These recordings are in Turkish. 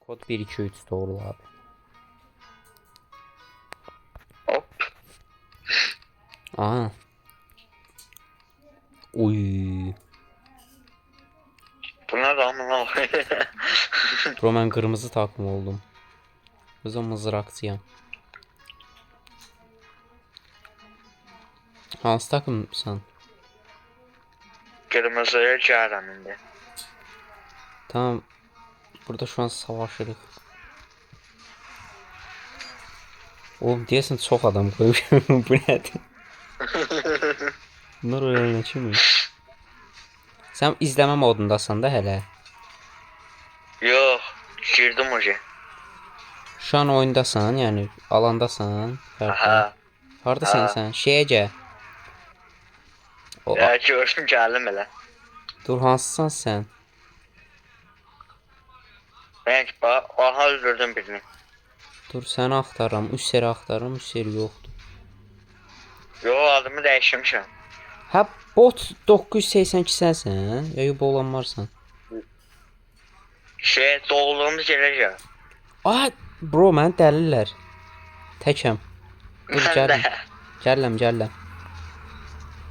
Kod 123 doğru abi. Hop. Aa. Uy. Buna da amına. Bro ben kırmızı takım oldum. Kızı mızrakçıyım. Hansı takımsan? Kırmızıya gələm indi. Tamam. Burada şu an savaşırıq. Oğlum deyəsən çox adam qoymuşum. Bu nədir? Bunlar oraya ne kimi? Sen izleme modundasan da hələ. Yox, girdim oje. Şu an oyundasan, yani alandasan. Aha. Hardasan sen? Şeyə gəl. O, Ya gördüm gəldim elə. dur hansısan sen? Ben aha öldürdüm birini. Dur səni axtarıram. Üseri axtarıram. Üseri yoxdur. Yo adımı dəyişmişəm. Hə bot 982 sənsən? Ya yox olan varsan. Şey doğulduğumuz yerə gəl. Ay bro məni dəlirlər. Təkəm. Dur Mən gələm. də. Gələm.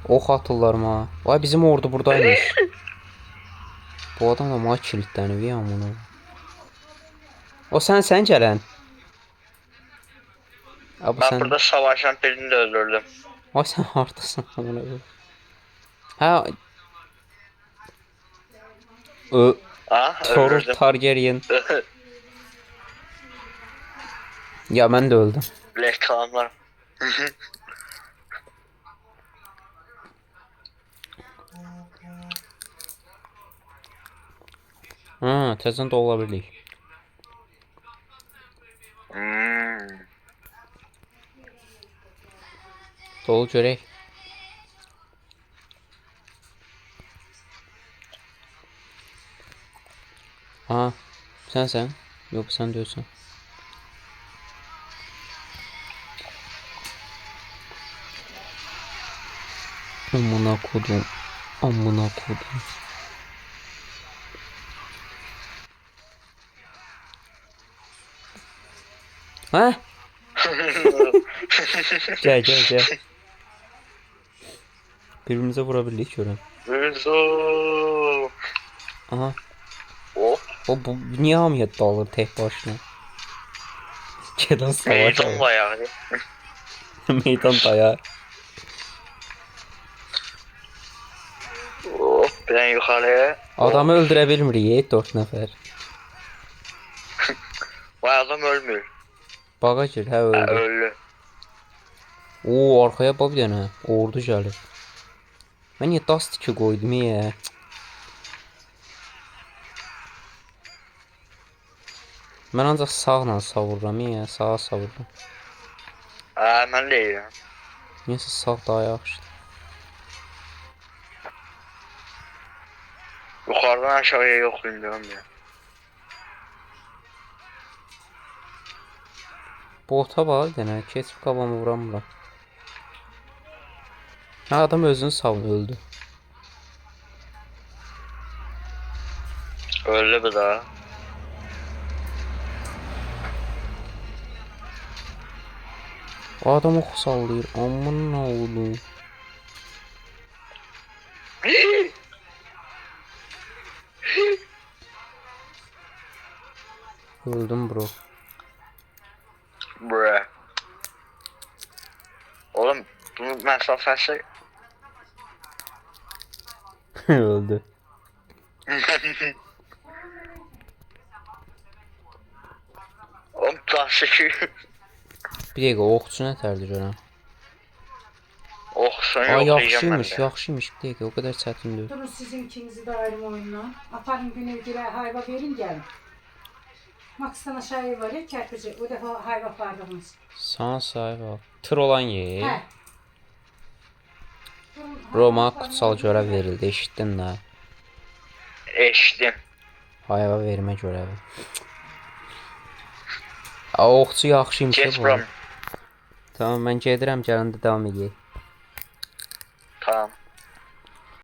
Ox atırlar ma. Vay bizim ordu buradaymış. Bu adam da ma kilitlənib ya bunu. O sən gələn. Abi Ben sen burada savaşan birini de öldürdüm. Ay sen hardasın amına koyayım. Ha Ah Thor öldürdüm. Targaryen. Ya ben de öldüm. Reklamlar. Ha, təzən də ola bilir. Dolu görək. Aha, sən? Yox, sən deyilsən. Amına kodum. Amına kodum. Ha? Gel. Birbirimize vurabildik görün. Virzo. Aha. Hop. O bu niye hamiyet alır tek başına? Gelen savaş. Meydan bayağı. Meydan dayağı. Hop ben yukarıya. Adamı öldürə bilmirik 4 nəfər. Vay adam ölmüyor. Bağa gir, hə Ha, öldü. öldü. Oo arkaya bak bir dənə. Ordu gəlir. Mən niyə Dust 2 qoydum ya? Mən ancaq sağla savururam ya, sağa savururam. Ha ben değilim. Niyəsə sağ daha yaxşıdır. Yukarıdan aşağıya yok bilmiyorum ya. Bota bax bir dənə, keçib qabamı vuramıram. Ha adam özünü savun öldü. Öldü bu da. O adam ox sallayır. Aman nə oldu? Öldüm bro. Bre. Oğlum bunun mesafesi Öldü. oğlum klasik. Bir dəqiqə oxçu nətərdir görəm. Oh sen Ay yok diyeceğim ben yaxşıymış, de. yaxşıymış. Bir dəqiqə o qədər çətin deyil. Durun sizin ikinizi de ayrım oyundan. Aparın Güneygil'e hayva verin gelin. Maksana şair var ya kerpici. O defa hayva pardonuz. Sana sahib ol. Tır olan yer. He. Durun, Roma hayva kutsal pardonuz. görev verildi. Eşittin də. Eşittim. Hayva vermə görevi. Oxçu yaxşıymış Geç bu. bro. Tamam mən gedirəm, gələndə davam edək.